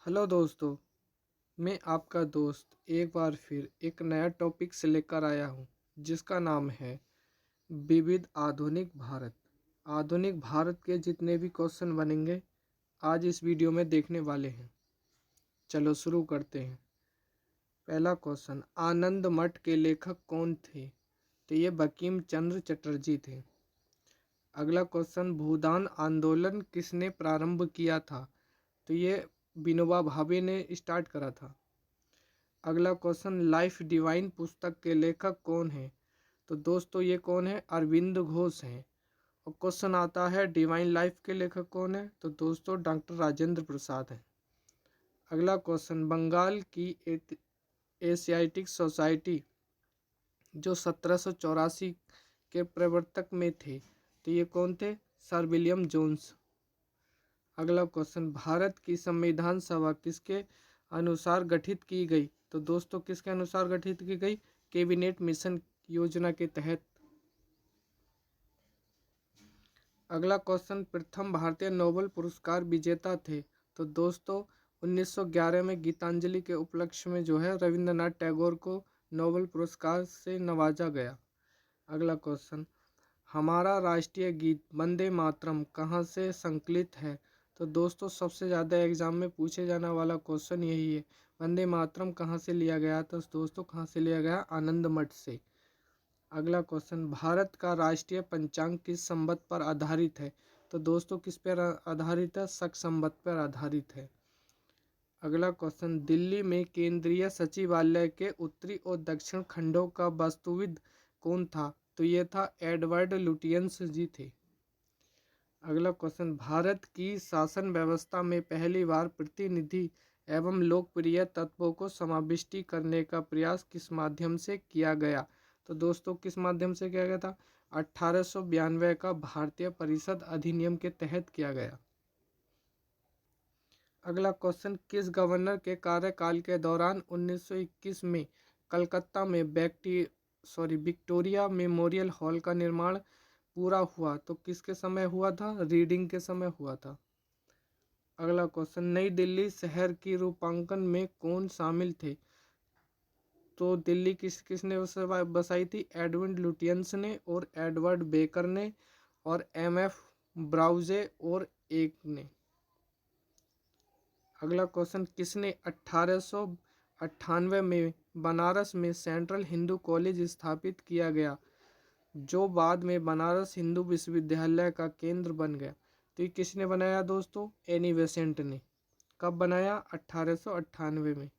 Hello दोस्तों। मैं आपका दोस्त एक बार फिर एक नया टॉपिक से लेकर आया हूँ जिसका नाम है विविध आधुनिक भारत। आधुनिक भारत के जितने भी क्वेश्चन बनेंगे आज इस वीडियो में देखने वाले हैं। चलो शुरू करते हैं। पहला क्वेश्चन, आनंद मठ के लेखक कौन थे? तो ये बंकिम चंद्र चटर्जी थे। अगला क्वेश्चन, भूदान आंदोलन किसने प्रारंभ किया था? तो ये विनोबा भावे ने स्टार्ट करा था। अगला क्वेश्चन, लाइफ डिवाइन पुस्तक के लेखक कौन है? तो दोस्तों ये कौन है? अरविंद घोष हैं। और क्वेश्चन आता है डिवाइन लाइफ के लेखक कौन है? तो दोस्तों डॉक्टर राजेंद्र प्रसाद हैं। अगला क्वेश्चन, बंगाल की एशियाटिक सोसाइटी जो 1784 के प्रवर्तक में थे, तो ये कौन थे? Sir William Jones. अगला क्वेश्चन, भारत की संविधान सभा किसके अनुसार गठित की गई? तो दोस्तों किसके अनुसार गठित की गई? कैबिनेट मिशन योजना के तहत। अगला क्वेश्चन, प्रथम भारतीय नोबेल पुरस्कार विजेता थे? तो दोस्तों 1911 में गीतांजलि के उपलक्ष्य में जो है रविंद्रनाथ टैगोर को नोबेल पुरस्कार से नवाजा गया। अगला क्वेश्चन, हमारा राष्ट्रीय गीत वंदे मातरम कहाँ से संकलित है? तो दोस्तों सबसे ज़्यादा एग्जाम में पूछे जाने वाला क्वेश्चन यही है, वंदे मातरम कहाँ से लिया गया? तो दोस्तों कहाँ से लिया गया? आनंद मठ से। अगला क्वेश्चन, भारत का राष्ट्रीय पंचांग किस संवत पर आधारित है? तो दोस्तों किस पर आधारित है? शक संवत पर आधारित है। अगला क्वेश्चन, दिल्ली में केंद्रीय सचिवालय के उत्तरी और दक्षिण खंडों का वास्तुविद कौन था? तो ये था एडवर्ड लुटियंस जी थे। अगला क्वेश्चन, भारत की शासन व्यवस्था में पहली बार प्रतिनिधि एवं लोकप्रिय तत्वों को समाविष्टि करने का प्रयास किस माध्यम से किया गया? तो दोस्तों किस माध्यम से किया गया था? 1892 का भारतीय परिषद अधिनियम के तहत किया गया। अगला क्वेश्चन, किस गवर्नर के कार्यकाल के दौरान 1921 में कलकत्ता में विक्टोरिया मेमोरियल हॉल का निर्माण पूरा हुआ? तो किसके समय हुआ था? रीडिंग के समय हुआ था। अगला क्वेश्चन, नई दिल्ली शहर की रूपांकन में कौन शामिल थे? तो दिल्ली किसने बसाई थी? एडविन लुटियंस ने और एडवर्ड बेकर ने और एमएफ ब्राउजे और एक ने। अगला क्वेश्चन, किसने 1898 में बनारस में सेंट्रल हिंदू कॉलेज स्थापित किया गया जो बाद में बनारस हिंदू विश्वविद्यालय का केंद्र बन गया? तो ये किसने बनाया दोस्तों? एनी बेसेंट ने। कब बनाया? 1898 में।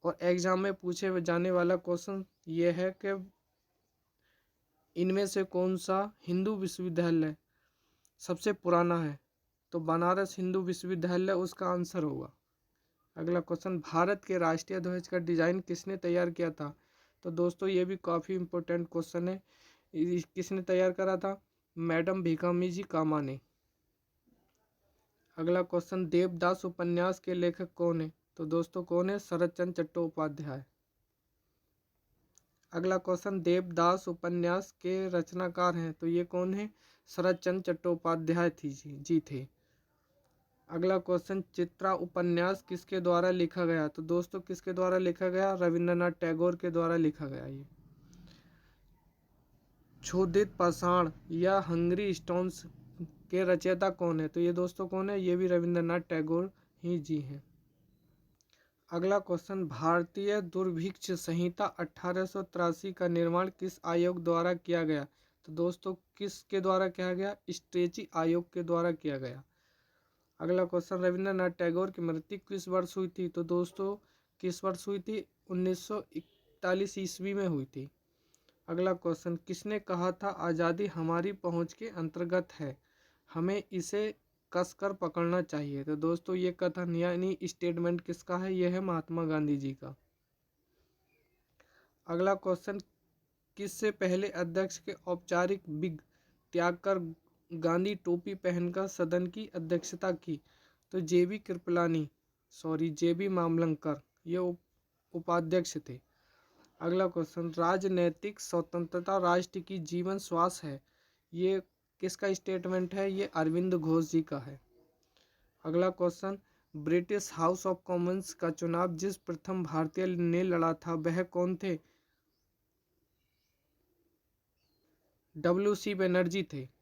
और एग्जाम में पूछे जाने वाला क्वेश्चन ये है कि इनमें से कौन सा हिंदू विश्वविद्यालय सबसे पुराना है? तो बनारस हिंदू विश्वविद्यालय उसका आंसर होगा। अगला क्वेश्चन, भारत के राष्ट्रीय ध्वज का डिजाइन किसने तैयार किया था? तो दोस्तों ये भी काफ़ी इंपॉर्टेंट क्वेश्चन है। किसने तैयार करा था? मैडम भीखामी जी कामा ने। अगला क्वेश्चन, देवदास उपन्यास के लेखक कौन है? तो दोस्तों कौन है? शरत चंद्र चट्टोपाध्याय। अगला क्वेश्चन, देवदास उपन्यास के रचनाकार हैं तो ये कौन है? शरत चंद्र चट्टोपाध्याय जी थे। अगला क्वेश्चन, चित्रा उपन्यास किसके द्वारा लिखा गया? तो दोस्तों किसके द्वारा लिखा गया? रविंद्रनाथ टैगोर के द्वारा लिखा गया। ये क्षुधित पाषाण या हंग्री स्टोन्स के रचयिता कौन है? तो ये दोस्तों कौन है? ये भी रविंद्रनाथ टैगोर ही जी हैं। अगला क्वेश्चन, भारतीय दुर्भिक्ष संहिता 1883 का निर्माण किस आयोग द्वारा किया गया? तो दोस्तों किसके द्वारा किया गया? स्ट्रेची आयोग के द्वारा किया गया। अगला क्वेश्चन, रविंद्रनाथ टैगोर की मृत्यु किस वर्ष हुई थी? तो दोस्तों किस वर्ष हुई थी? 1941 ईस्वी में हुई थी। अगला क्वेश्चन, किसने कहा था आज़ादी हमारी पहुंच के अंतर्गत है, हमें इसे कसकर पकड़ना चाहिए? तो दोस्तों ये कथन यानी स्टेटमेंट किसका है? यह है महात्मा गांधी जी का। अगला क्वेश्चन, किससे पहले अध्यक्ष के औपचारिक विग त्याग कर गांधी टोपी पहनकर सदन की अध्यक्षता की? तो जेबी मामलंकर ये उपाध्यक्ष थे। अगला क्वेश्चन, राजनैतिक स्वतंत्रता राष्ट्र की जीवन श्वास है, ये किसका स्टेटमेंट है? ये अरविंद घोष जी का है। अगला question, British house of Commons का चुनाव जिस प्रथम भारतीय ने लड़ा था वह कौन थे? WC बनर्जी थे।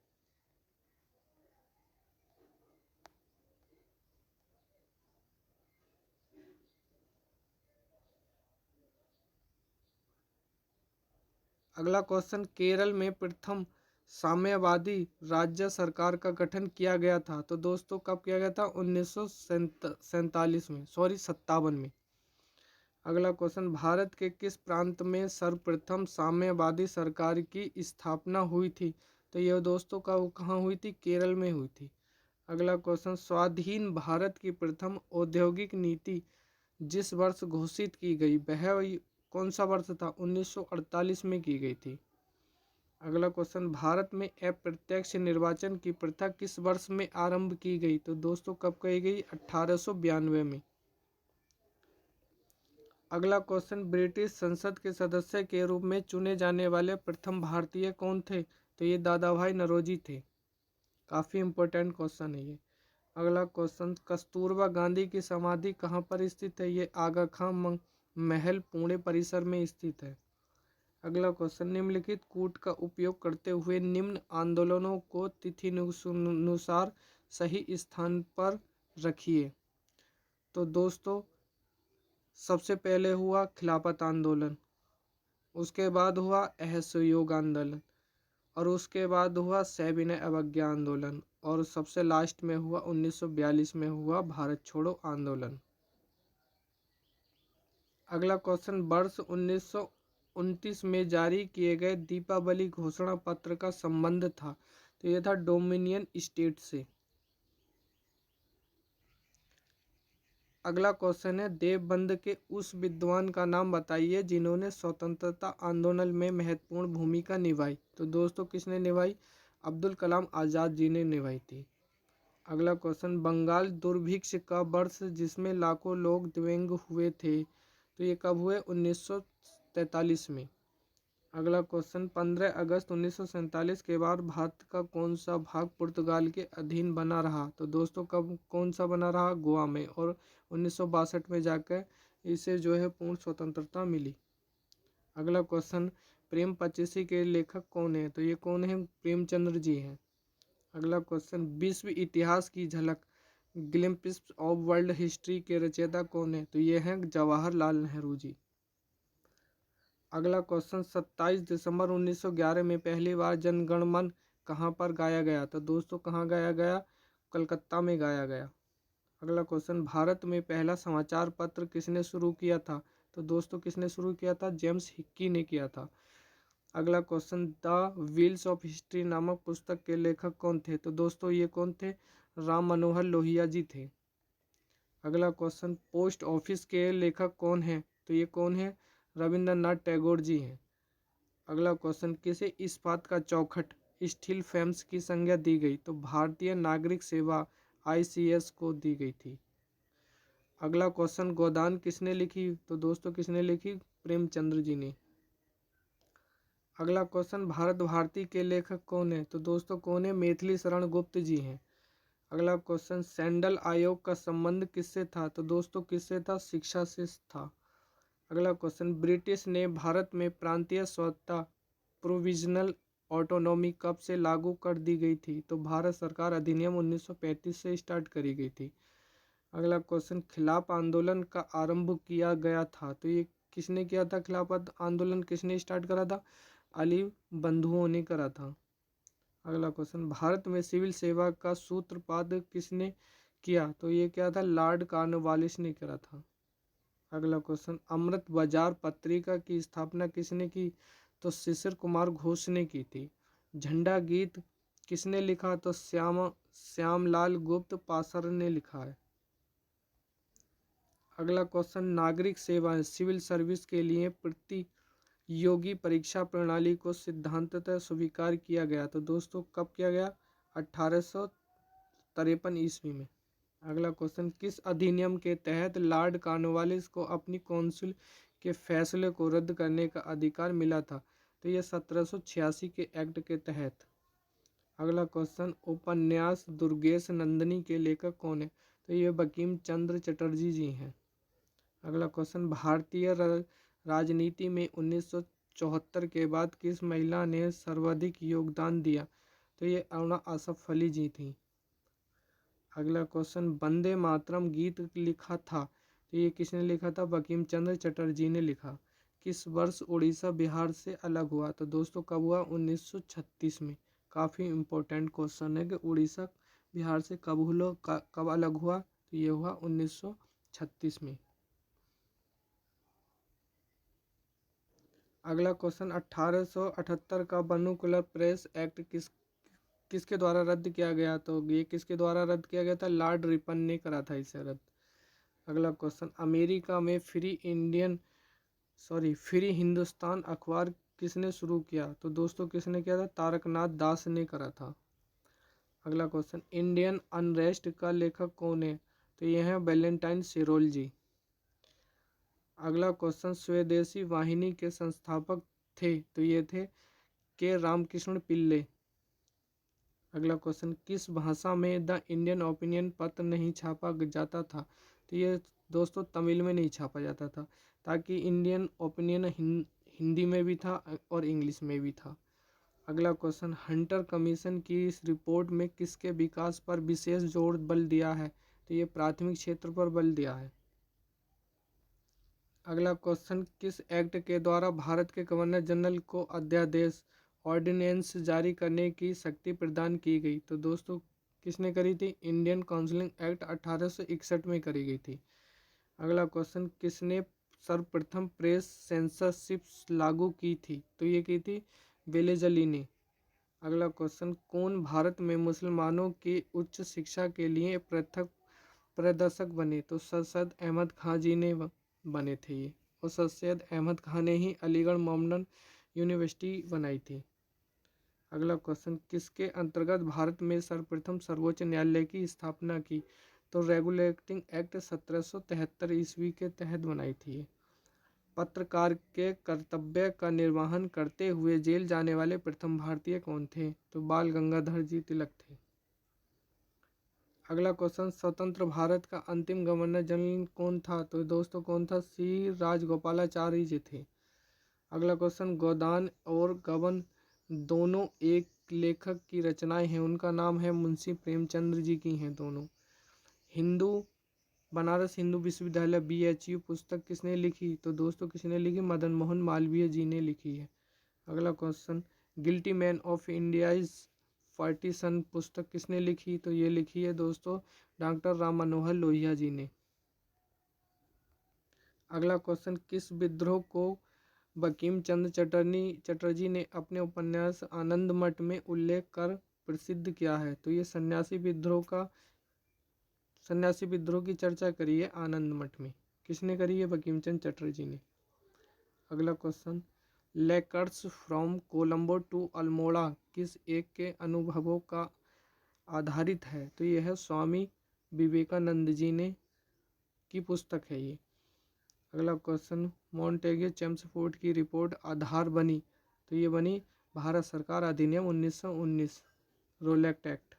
अगला क्वेश्चन, केरल में प्रथम साम्यवादी राज्य सरकार का गठन किया गया था। तो दोस्तों कब किया गया था? 1947 में, सॉरी 57 में। अगला क्वेश्चन, भारत के किस प्रांत में सर्वप्रथम साम्यवादी सरकार की स्थापना हुई थी? तो यह दोस्तों का कहाँ हुई थी? केरल में हुई थी। अगला क्वेश्चन, स्वाधीन भारत की प्रथम औद्योगिक नीति जिस वर्ष घोषित की गई वह कौन सा वर्ष था? 1948 में की गई थी। अगला क्वेश्चन, भारत में अप्रत्यक्ष निर्वाचन की प्रथा किस वर्ष में आरंभ की गई? तो दोस्तों कब की गई? 1892 में। अगला क्वेश्चन, ब्रिटिश संसद के सदस्य के रूप में चुने जाने वाले प्रथम भारतीय कौन थे? तो ये दादा भाई नौरोजी थे। काफ़ी इंपॉर्टेंट क्वेश्चन है ये। अगला क्वेश्चन, कस्तूरबा गांधी की समाधि कहाँ पर स्थित है? ये आगा खां महल पुणे परिसर में स्थित है। अगला क्वेश्चन, निम्नलिखित कूट का उपयोग करते हुए निम्न आंदोलनों को तिथिनुसार सही स्थान पर रखिए। तो दोस्तों सबसे पहले हुआ खिलाफत आंदोलन, उसके बाद हुआ असहयोग आंदोलन, और उसके बाद हुआ सविनय अवज्ञा आंदोलन, और सबसे लास्ट में हुआ 1942 में हुआ भारत छोड़ो आंदोलन। अगला क्वेश्चन, वर्ष 1929 में जारी किए गए दीपावली घोषणा पत्र का संबंध था। तो यह था डोमिनियन स्टेट से। अगला क्वेश्चन है, देवबंद के उस विद्वान का नाम बताइए जिन्होंने स्वतंत्रता आंदोलन में महत्वपूर्ण भूमिका निभाई। तो दोस्तों किसने निभाई? अब्दुल कलाम आज़ाद जी ने निभाई थी। अगला क्वेश्चन, बंगाल दुर्भिक्ष का वर्ष जिसमें लाखों लोग दिव्यांग हुए थे। तो ये कब हुए? 1943 में। अगला क्वेश्चन, 15 अगस्त 1947 के बाद भारत का कौन सा भाग पुर्तगाल के अधीन बना रहा? तो दोस्तों कब कौन सा बना रहा? गोवा में, और 1962 में जाकर इसे जो है पूर्ण स्वतंत्रता मिली। अगला क्वेश्चन, प्रेम पचीसी के लेखक कौन है? तो ये कौन है? प्रेमचंद्र जी हैं। अगला क्वेश्चन, विश्व इतिहास की झलक ग्लिम्प्स ऑफ वर्ल्ड हिस्ट्री के रचयिता कौन है? तो ये हैं जवाहरलाल नेहरू जी। अगला क्वेश्चन, 27 दिसंबर 1911 में पहली बार जनगण मन कहाँ पर गाया गया? तो दोस्तों कहाँ गाया गया? कलकत्ता में गाया गया। अगला क्वेश्चन, भारत में पहला समाचार पत्र किसने शुरू किया था? तो दोस्तों किसने शुरू किया था? जेम्स हिक्की ने किया था। अगला question, the wheels of history नामक पुस्तक के लेखक कौन थे? तो दोस्तों ये कौन थे? राम मनोहर लोहिया जी थे। अगला क्वेश्चन, पोस्ट ऑफिस के लेखक कौन हैं? तो ये कौन है? रविंद्रनाथ टैगोर जी हैं। अगला क्वेश्चन, किसे इस्पात का चौखट स्टील फ्रेम्स की संज्ञा दी गई? तो भारतीय नागरिक सेवा ICS को दी गई थी। अगला क्वेश्चन, गोदान किसने लिखी? तो दोस्तों किसने लिखी? प्रेमचंद्र जी ने। अगला क्वेश्चन, भारत भारती के लेखक कौन है? तो दोस्तों कौन है? मैथिली शरण गुप्त जी हैं। अगला क्वेश्चन, सैंडल आयोग का संबंध किससे था? तो दोस्तों किससे था? शिक्षा से था। अगला क्वेश्चन, ब्रिटिश ने भारत में प्रांतीय स्वतंत्रता प्रोविजनल ऑटोनॉमी कब से लागू कर दी गई थी? तो भारत सरकार अधिनियम 1935 से स्टार्ट करी गई थी। अगला क्वेश्चन, खिलाफ आंदोलन का आरंभ किया गया था। तो ये किसने किया था? खिलाफत आंदोलन किसने स्टार्ट करा था? अली बंधुओं ने करा था। अगला क्वेश्चन, भारत में सिविल सेवा का सूत्रपात किसने किया? तो ये क्या था? लॉर्ड कॉर्नवालिस ने करा था। अगला क्वेश्चन, अमृत बाजार पत्रिका की स्थापना किसने की? तो शिशिर कुमार घोष ने की थी। झंडा गीत किसने लिखा? तो श्यामलाल गुप्त पासर ने लिखा है। अगला क्वेश्चन, नागरिक सेवाएं सिविल सर्विस के लिए प्रतियोगी परीक्षा प्रणाली को सिद्धांततः स्वीकार किया गया। तो दोस्तों कब किया गया? 1853 ईस्वी में। अगला क्वेश्चन, किस अधिनियम के तहत लॉर्ड कॉर्नवालिस को अपनी काउंसिल के फैसले को रद्द करने का अधिकार मिला था? तो यह 1786 के एक्ट के तहत। अगला क्वेश्चन, उपन्यास दुर्गेश नंदिनी के लेखक कौन है? तो ये बंकिम चंद्र चटर्जी जी हैं। अगला क्वेश्चन, भारतीय राजनीति में 1974 के बाद किस महिला ने सर्वाधिक योगदान दिया? तो ये अरुणा आसफ अली जी थी। अगला क्वेश्चन, वंदे मातरम गीत लिखा था? तो ये किसने लिखा था? बंकिम चंद्र चटर्जी ने लिखा। किस वर्ष उड़ीसा बिहार से अलग हुआ? तो दोस्तों कब हुआ? 1936 में। काफ़ी इम्पोर्टेंट क्वेश्चन है कि उड़ीसा बिहार से कब अलग हुआ? तो ये हुआ 1936 में। अगला क्वेश्चन, 1878 का वर्नाक्युलर प्रेस एक्ट किसके द्वारा रद्द किया गया? तो ये किसके द्वारा रद्द किया गया था? लॉर्ड रिपन ने करा था इसे रद्द। अगला क्वेश्चन, अमेरिका में फ्री हिंदुस्तान अखबार किसने शुरू किया? तो दोस्तों किसने किया था? तारकनाथ दास ने करा था। अगला क्वेश्चन, इंडियन अनरेस्ट का लेखक कौन है? तो ये है वैलेंटाइन सिरोल जी। अगला क्वेश्चन, स्वदेशी वाहिनी के संस्थापक थे? तो ये थे के रामकृष्ण पिल्ले। अगला क्वेश्चन, किस भाषा में द इंडियन ओपिनियन पत्र नहीं छापा जाता था? तो ये दोस्तों तमिल में नहीं छापा जाता था, ताकि इंडियन ओपिनियन हिंदी में भी था और इंग्लिश में भी था। अगला क्वेश्चन, हंटर कमीशन की इस रिपोर्ट में किसके विकास पर विशेष जोर बल दिया है? तो ये प्राथमिक क्षेत्र पर बल दिया है। अगला क्वेश्चन, किस एक्ट के द्वारा भारत के गवर्नर जनरल को अध्यादेश ऑर्डिनेंस जारी करने की शक्ति प्रदान की गई? तो दोस्तों किसने करी थी? इंडियन काउंसिलिंग एक्ट 1861 में करी गई थी। अगला क्वेश्चन, किसने सर्वप्रथम प्रेस सेंसरशिप लागू की थी? तो ये की थी वेलेजली ने। अगला क्वेश्चन, कौन भारत में मुसलमानों की उच्च शिक्षा के लिए पृथक प्रदर्शक बने? तो सर सैयद अहमद खां जी ने बने थे ये, और सर सैयद अहमद खां ने ही अलीगढ़ मोमडन यूनिवर्सिटी बनाई थी। अगला क्वेश्चन, किसके अंतर्गत भारत में सर्वप्रथम सर्वोच्च न्यायालय की स्थापना की? तो रेगुलेटिंग एक्ट 1773 ईस्वी के तहत बनाई थी। पत्रकार के कर्तव्य का निर्वहन करते हुए जेल जाने वाले प्रथम भारतीय कौन थे? तो बाल गंगाधर जी तिलक थे। अगला क्वेश्चन, स्वतंत्र भारत का अंतिम गवर्नर जनरल कौन था? तो दोस्तों कौन था? सी राजगोपालाचारी जी थे। अगला क्वेश्चन, गोदान और गबन दोनों एक लेखक की रचनाएं हैं, उनका नाम है मुंशी प्रेमचंद्र जी की हैं दोनों। बनारस हिंदू विश्वविद्यालय BHU पुस्तक किसने लिखी? तो दोस्तों किसने लिखी? मदन मोहन मालवीय जी ने लिखी है। अगला question, guilty man of India's partition पुस्तक किसने लिखी? तो ये लिखी है दोस्तों डॉक्टर राम मनोहर लोहिया जी ने। अगला क्वेश्चन, किस विद्रोह को बंकिम चंद्र चटर्जी ने अपने उपन्यास आनंद मठ में उल्लेख कर प्रसिद्ध किया है? तो ये सन्यासी विद्रोह की चर्चा करी है आनंद मठ में। किसने करी है? बंकिम चंद्र चटर्जी ने। अगला question, letters from Colombo to Almora किस एक के अनुभवों का आधारित है? तो यह है स्वामी विवेकानंद जी ने की पुस्तक है ये। अगला क्वेश्चन, मॉन्टेग्यू चेम्सफोर्ड की रिपोर्ट आधार बनी? तो ये बनी भारत सरकार अधिनियम 1919 रोलेक्ट एक्ट।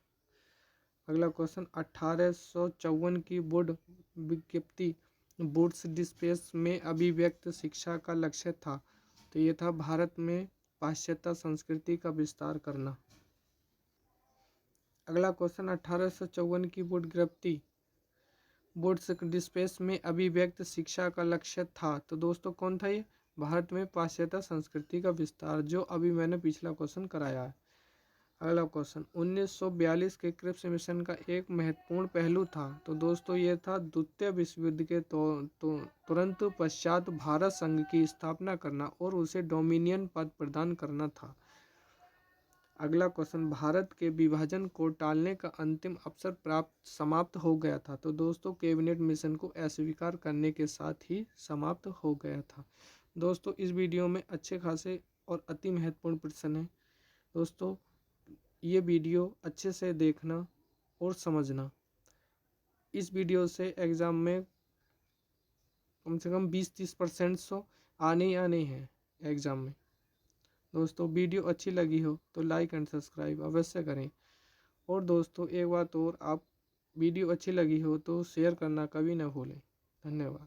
अगला क्वेश्चन, 1854 की वुड विज्ञप्ति वुड्स डिस्पेस में अभिव्यक्त शिक्षा का लक्ष्य था? तो ये था भारत में पाश्चात्य संस्कृति का विस्तार करना। अगला क्वेश्चन, 1854 की वुड्स डिस्पेस में अभिव्यक्त शिक्षा का लक्ष्य था? तो दोस्तों कौन था ये? भारत में पाश्चात्य संस्कृति का विस्तार, जो अभी मैंने पिछला क्वेश्चन कराया है। अगला क्वेश्चन, 1942 के क्रिप्स मिशन का एक महत्वपूर्ण पहलू था? तो दोस्तों ये था द्वितीय विश्व युद्ध के तुरंत पश्चात भारत संघ की स्थापना करना और उसे डोमिनियन पद प्रदान करना था। अगला क्वेश्चन, भारत के विभाजन को टालने का अंतिम अवसर समाप्त हो गया था? तो दोस्तों कैबिनेट मिशन को अस्वीकार करने के साथ ही समाप्त हो गया था। दोस्तों इस वीडियो में अच्छे खासे और अति महत्वपूर्ण प्रश्न हैं। दोस्तों ये वीडियो अच्छे से देखना और समझना। इस वीडियो से एग्ज़ाम में कम से कम 20-30% तो आने ही आने हैं एग्ज़ाम में। दोस्तों वीडियो अच्छी लगी हो तो लाइक एंड सब्सक्राइब अवश्य करें। और दोस्तों एक बात और, आप वीडियो अच्छी लगी हो तो शेयर करना कभी ना भूलें। धन्यवाद।